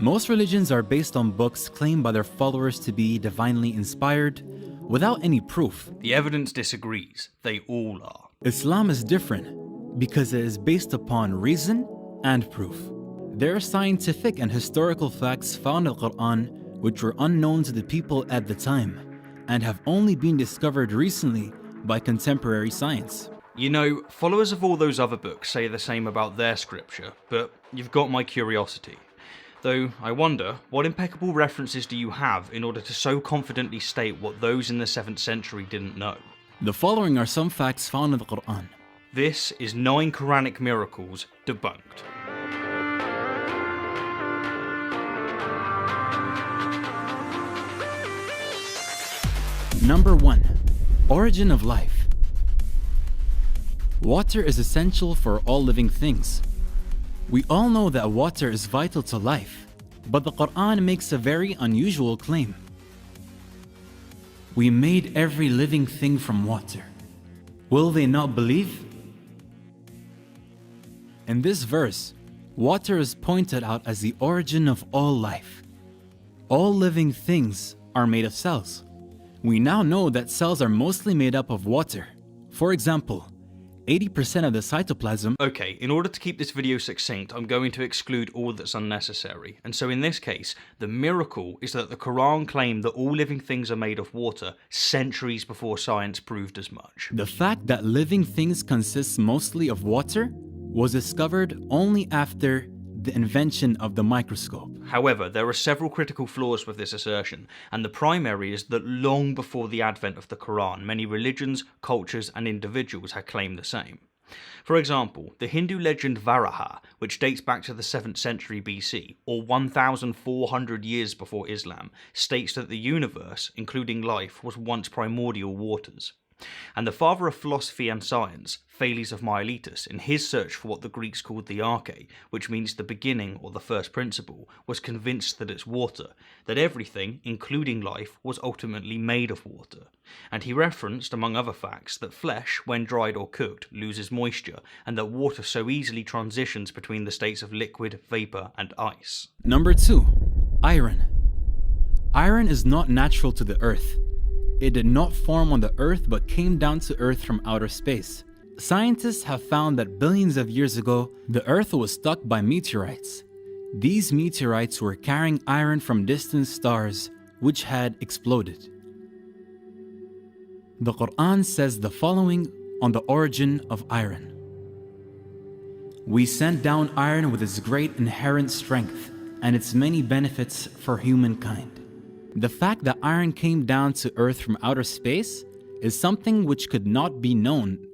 Most religions are based on books claimed by their followers to be divinely inspired, without any proof. The evidence disagrees. They all are. Islam is different because it is based upon reason and proof. There are scientific and historical facts found in the Quran which were unknown to the people at the time and have only been discovered recently by contemporary science. You know, followers of all those other books say the same about their scripture, but you've got my curiosity. Though I wonder, what impeccable references do you have in order to so confidently state what those in the 7th century didn't know? The following are some facts found in the Quran. This is 9 Quranic miracles debunked. Number 1. Origin of life. Water is essential for all living things. We all know that water is vital to life, but the Quran makes a very unusual claim. We made every living thing from water. Will they not believe? In this verse, water is pointed out as the origin of all life. All living things are made of cells. We now know that cells are mostly made up of water. For example, 80% of the cytoplasm. Okay, in order to keep this video succinct, I'm going to exclude all that's unnecessary. And so in this case, the miracle is that the Quran claimed that all living things are made of water centuries before science proved as much. The fact that living things consist mostly of water was discovered only after the invention of the microscope. However, there are several critical flaws with this assertion, and the primary is that long before the advent of the Quran, many religions, cultures, and individuals had claimed the same. For example, the Hindu legend Varaha, which dates back to the 7th century BC, or 1,400 years before Islam, states that the universe, including life, was once primordial waters. And the father of philosophy and science, Thales of Miletus, in his search for what the Greeks called the arche, which means the beginning or the first principle, was convinced that it's water, that everything, including life, was ultimately made of water. And he referenced, among other facts, that flesh, when dried or cooked, loses moisture, and that water so easily transitions between the states of liquid, vapor, and ice. Number 2. Iron. Iron is not natural to the earth. It did not form on the earth but came down to earth from outer space. Scientists have found that billions of years ago, the earth was struck by meteorites. These meteorites were carrying iron from distant stars, which had exploded. The Quran says the following on the origin of iron. We sent down iron with its great inherent strength and its many benefits for humankind. The fact that iron came down to earth from outer space is something which could not be known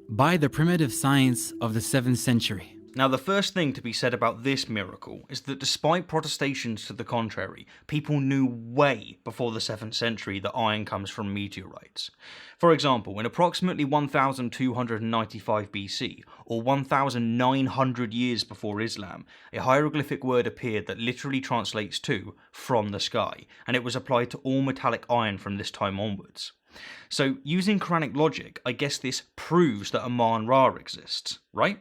by the primitive science of the 7th century. Now, the first thing to be said about this miracle is that despite protestations to the contrary, people knew way before the 7th century that iron comes from meteorites. For example, in approximately 1295 BC, or 1900 years before Islam, a hieroglyphic word appeared that literally translates to "from the sky," and it was applied to all metallic iron from this time onwards. So, using Quranic logic, I guess this proves that Amun-Ra exists, right?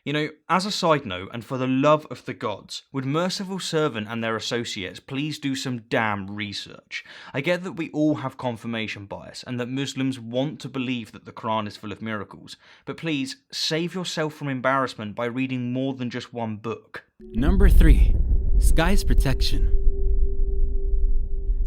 You know, as a side note, and for the love of the gods, would Merciful Servant and their associates please do some damn research? I get that we all have confirmation bias, and that Muslims want to believe that the Quran is full of miracles, but please, save yourself from embarrassment by reading more than just one book. Number 3. Sky's protection.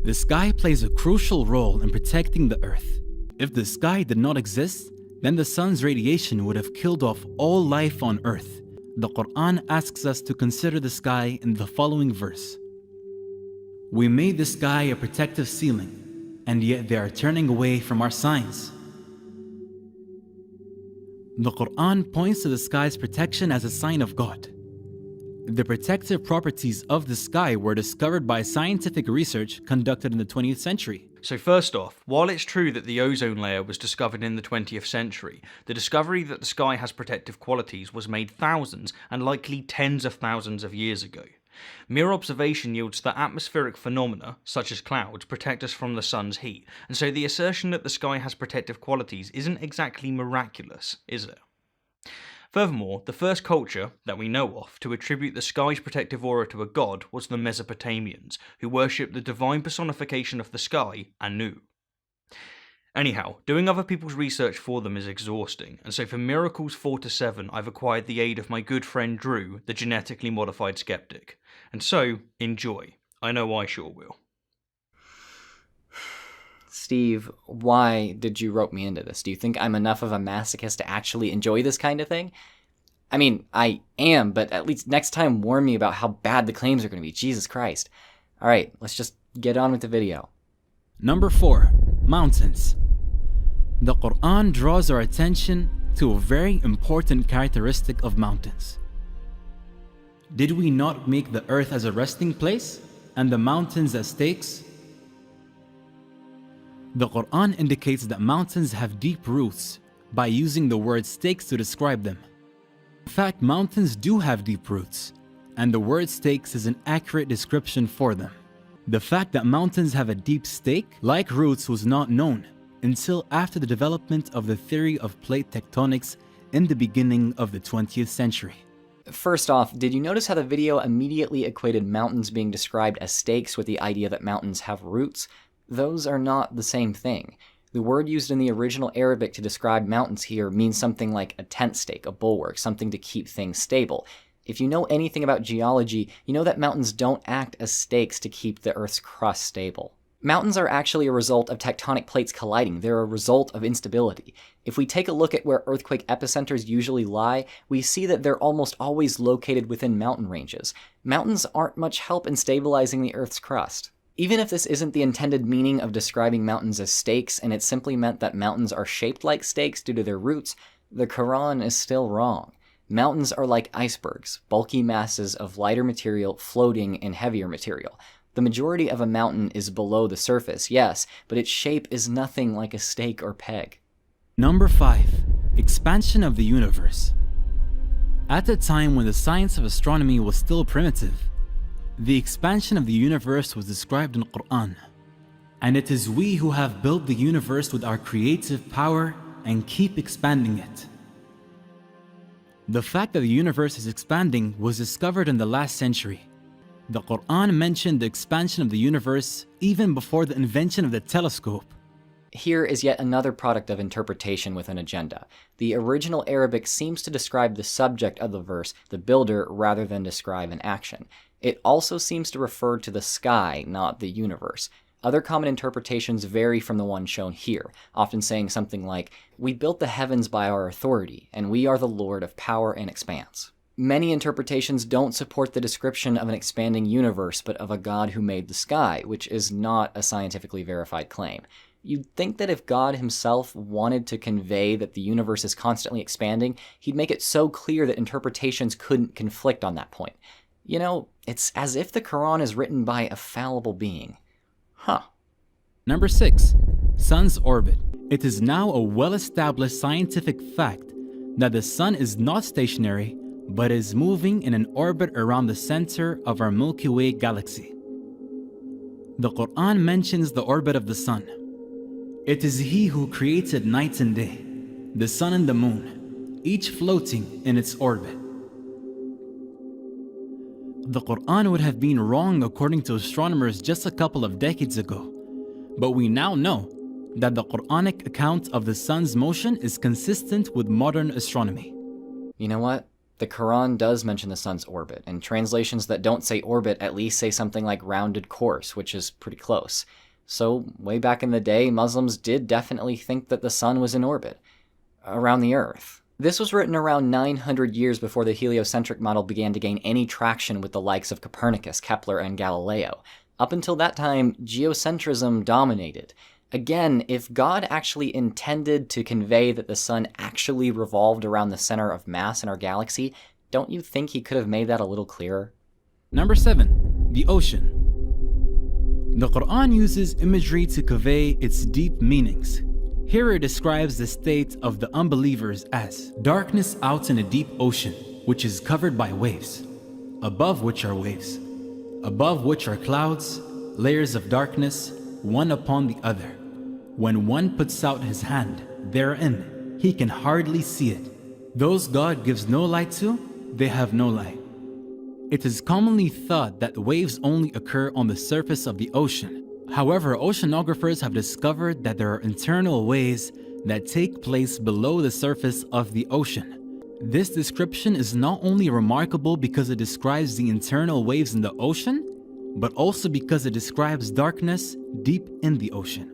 The sky plays a crucial role in protecting the earth. If the sky did not exist, then the sun's radiation would have killed off all life on earth. The Quran asks us to consider the sky in the following verse. We made the sky a protective ceiling, and yet they are turning away from our signs. The Quran points to the sky's protection as a sign of God. The protective properties of the sky were discovered by scientific research conducted in the 20th century. So first off, while it's true that the ozone layer was discovered in the 20th century, the discovery that the sky has protective qualities was made thousands and likely tens of thousands of years ago. Mere observation yields that atmospheric phenomena, such as clouds, protect us from the sun's heat, and so the assertion that the sky has protective qualities isn't exactly miraculous, is it? Furthermore, the first culture that we know of to attribute the sky's protective aura to a god was the Mesopotamians, who worshipped the divine personification of the sky, Anu. Anyhow, doing other people's research for them is exhausting, and so for Miracles 4 to 7 I've acquired the aid of my good friend Drew, the genetically modified skeptic. And so, enjoy. I know I sure will. Steve, why did you rope me into this? Do you think I'm enough of a masochist to actually enjoy this kind of thing? I mean, I am, but at least next time warn me about how bad the claims are going to be. Jesus Christ. Alright, let's just get on with the video. Number 4. Mountains. The Quran draws our attention to a very important characteristic of mountains. Did we not make the earth as a resting place and the mountains as stakes? The Quran indicates that mountains have deep roots by using the word stakes to describe them. In fact, mountains do have deep roots, and the word stakes is an accurate description for them. The fact that mountains have a deep stake, like roots, was not known until after the development of the theory of plate tectonics in the beginning of the 20th century. First off, did you notice how the video immediately equated mountains being described as stakes with the idea that mountains have roots? Those are not the same thing. The word used in the original Arabic to describe mountains here means something like a tent stake, a bulwark, something to keep things stable. If you know anything about geology, you know that mountains don't act as stakes to keep the Earth's crust stable. Mountains are actually a result of tectonic plates colliding. They're a result of instability. If we take a look at where earthquake epicenters usually lie, we see that they're almost always located within mountain ranges. Mountains aren't much help in stabilizing the Earth's crust. Even if this isn't the intended meaning of describing mountains as stakes, and it simply meant that mountains are shaped like stakes due to their roots, the Quran is still wrong. Mountains are like icebergs, bulky masses of lighter material floating in heavier material. The majority of a mountain is below the surface, yes, but its shape is nothing like a stake or peg. Number 5. Expansion of the universe. At the time when the science of astronomy was still primitive, the expansion of the universe was described in the Quran. And it is we who have built the universe with our creative power and keep expanding it. The fact that the universe is expanding was discovered in the last century. The Quran mentioned the expansion of the universe even before the invention of the telescope. Here is yet another product of interpretation with an agenda. The original Arabic seems to describe the subject of the verse, the builder, rather than describe an action. It also seems to refer to the sky, not the universe. Other common interpretations vary from the one shown here, often saying something like, "We built the heavens by our authority, and we are the Lord of power and expanse." Many interpretations don't support the description of an expanding universe, but of a God who made the sky, which is not a scientifically verified claim. You'd think that if God himself wanted to convey that the universe is constantly expanding, he'd make it so clear that interpretations couldn't conflict on that point. You know, it's as if the Quran is written by a fallible being. Huh. Number 6. Sun's orbit. It is now a well-established scientific fact that the sun is not stationary, but is moving in an orbit around the center of our Milky Way galaxy. The Quran mentions the orbit of the sun. It is He who created night and day, the sun and the moon, each floating in its orbit. The Quran would have been wrong according to astronomers just a couple of decades ago, but we now know that the Quranic account of the sun's motion is consistent with modern astronomy. You know what? The Quran does mention the sun's orbit, and translations that don't say orbit at least say something like rounded course, which is pretty close. So, way back in the day, Muslims did definitely think that the sun was in orbit around the Earth. This was written around 900 years before the heliocentric model began to gain any traction with the likes of Copernicus, Kepler, and Galileo. Up until that time, geocentrism dominated. Again, if God actually intended to convey that the sun actually revolved around the center of mass in our galaxy, don't you think he could have made that a little clearer? Number 7. The ocean. The Quran uses imagery to convey its deep meanings. Here it describes the state of the unbelievers as darkness out in a deep ocean, which is covered by waves, above which are waves, above which are clouds, layers of darkness, one upon the other. When one puts out his hand therein, he can hardly see it, Those God gives no light to, they have no light. It is commonly thought that waves only occur on the surface of the ocean. However, oceanographers have discovered that there are internal waves that take place below the surface of the ocean. This description is not only remarkable because it describes the internal waves in the ocean, but also because it describes darkness deep in the ocean.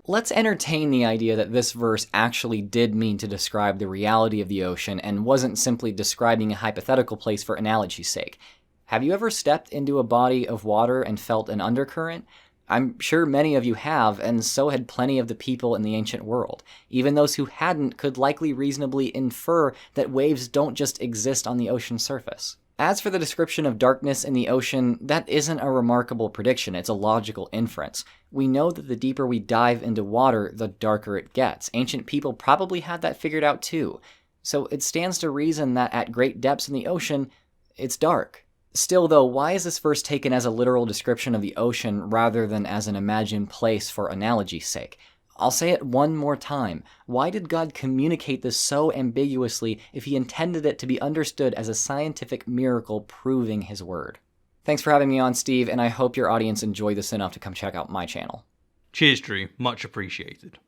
Let's entertain the idea that this verse actually did mean to describe the reality of the ocean and wasn't simply describing a hypothetical place for analogy's sake. Have you ever stepped into a body of water and felt an undercurrent? I'm sure many of you have, and so had plenty of the people in the ancient world. Even those who hadn't could likely reasonably infer that waves don't just exist on the ocean surface. As for the description of darkness in the ocean, that isn't a remarkable prediction, it's a logical inference. We know that the deeper we dive into water, the darker it gets. Ancient people probably had that figured out too. So it stands to reason that at great depths in the ocean, it's dark. Still though, why is this verse taken as a literal description of the ocean rather than as an imagined place for analogy's sake? I'll say it one more time. Why did God communicate this so ambiguously if he intended it to be understood as a scientific miracle proving his word? Thanks for having me on, Steve, and I hope your audience enjoyed this enough to come check out my channel. Cheers, Drew. Much appreciated.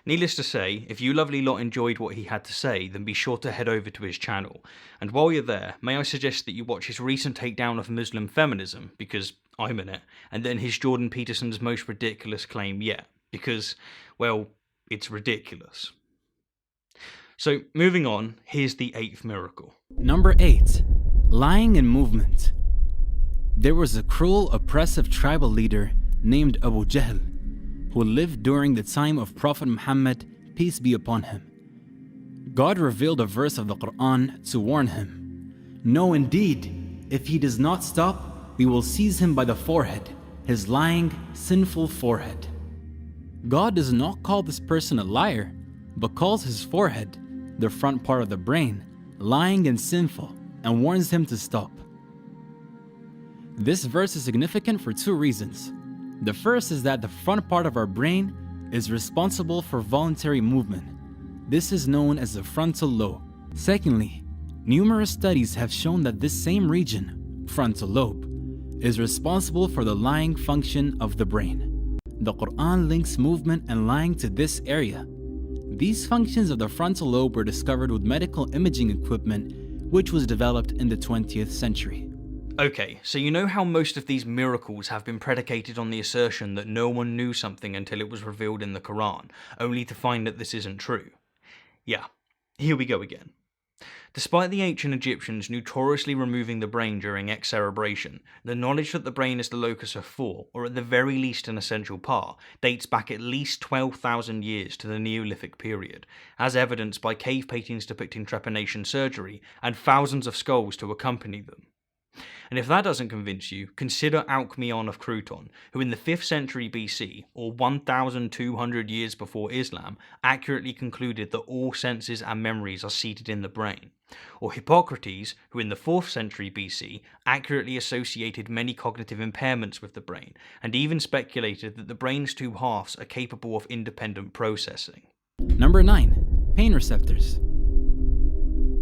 Needless to say, if you lovely lot enjoyed what he had to say, then be sure to head over to his channel. And while you're there, may I suggest that you watch his recent takedown of Muslim feminism, because I'm in it, and then his Jordan Peterson's most ridiculous claim yet, because, well, it's ridiculous. So, moving on, here's the 8th miracle. Number 8. Lying in movement. There was a cruel, oppressive tribal leader named Abu Jahl, who lived during the time of Prophet Muhammad, peace be upon him. God revealed a verse of the Quran to warn him. No, indeed, if he does not stop, we will seize him by the forehead, his lying, sinful forehead. God does not call this person a liar, but calls his forehead, the front part of the brain, lying and sinful, and warns him to stop. This verse is significant for two reasons. The first is that the front part of our brain is responsible for voluntary movement. This is known as the frontal lobe. Secondly, numerous studies have shown that this same region, frontal lobe, is responsible for the lying function of the brain. The Quran links movement and lying to this area. These functions of the frontal lobe were discovered with medical imaging equipment, which was developed in the 20th century. Okay, so you know how most of these miracles have been predicated on the assertion that no one knew something until it was revealed in the Quran, only to find that this isn't true? Yeah, here we go again. Despite the ancient Egyptians notoriously removing the brain during excerebration, the knowledge that the brain is the locus of thought, or at the very least an essential part, dates back at least 12,000 years to the Neolithic period, as evidenced by cave paintings depicting trepanation surgery and thousands of skulls to accompany them. And if that doesn't convince you, consider Alcmaeon of Crouton, who in the 5th century BC, or 1,200 years before Islam, accurately concluded that all senses and memories are seated in the brain. Or Hippocrates, who in the 4th century BC, accurately associated many cognitive impairments with the brain, and even speculated that the brain's two halves are capable of independent processing. Number 9. Pain receptors.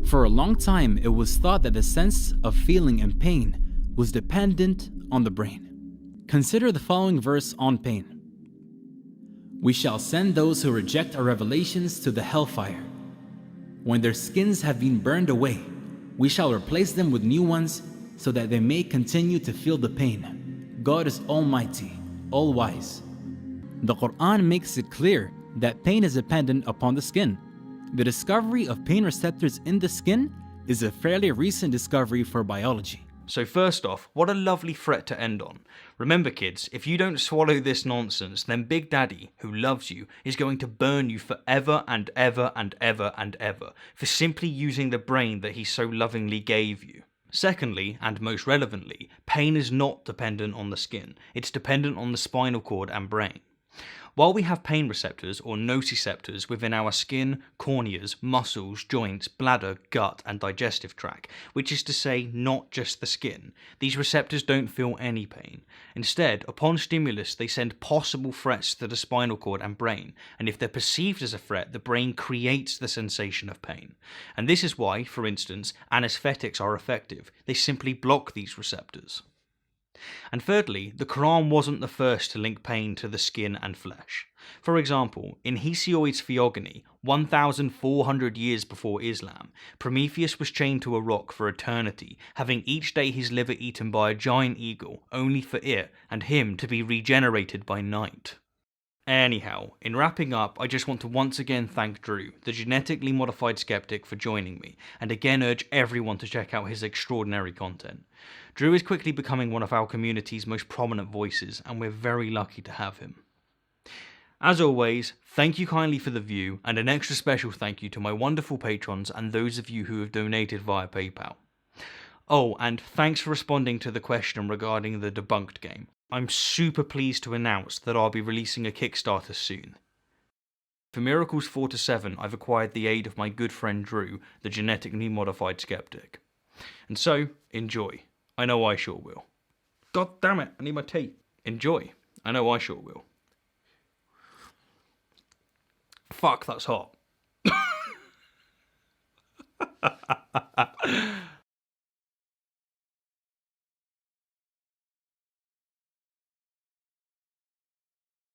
For a long time, it was thought that the sense of feeling and pain was dependent on the brain. Consider the following verse on pain. We shall send those who reject our revelations to the hellfire. When their skins have been burned away, we shall replace them with new ones so that they may continue to feel the pain. God is almighty, all-wise. The Quran makes it clear that pain is dependent upon the skin. The discovery of pain receptors in the skin is a fairly recent discovery for biology. So first off, what a lovely threat to end on. Remember kids, if you don't swallow this nonsense, then Big Daddy, who loves you, is going to burn you forever and ever and ever and ever for simply using the brain that he so lovingly gave you. Secondly, and most relevantly, pain is not dependent on the skin. It's dependent on the spinal cord and brain. While we have pain receptors or nociceptors within our skin, corneas, muscles, joints, bladder, gut, and digestive tract, which is to say not just the skin, these receptors don't feel any pain. Instead, upon stimulus, they send possible threats to the spinal cord and brain, and if they're perceived as a threat, the brain creates the sensation of pain. And this is why, for instance, anesthetics are effective. They simply block these receptors. And thirdly, the Quran wasn't the first to link pain to the skin and flesh. For example, in Hesioid's Theogony, 1,400 years before Islam, Prometheus was chained to a rock for eternity, having each day his liver eaten by a giant eagle, only for it and him to be regenerated by night. Anyhow, in wrapping up, I just want to once again thank Drew, the genetically modified skeptic, for joining me, and again urge everyone to check out his extraordinary content. Drew is quickly becoming one of our community's most prominent voices, and we're very lucky to have him. As always, thank you kindly for the view, and an extra special thank you to my wonderful patrons and those of you who have donated via PayPal. Oh, and thanks for responding to the question regarding the debunked game. I'm super pleased to announce that I'll be releasing a Kickstarter soon. For Miracles 4 to 7, I've acquired the aid of my good friend Drew, the genetically modified skeptic. And so, enjoy. I know I sure will. God damn it, I need my tea. Enjoy. I know I sure will. Fuck, that's hot.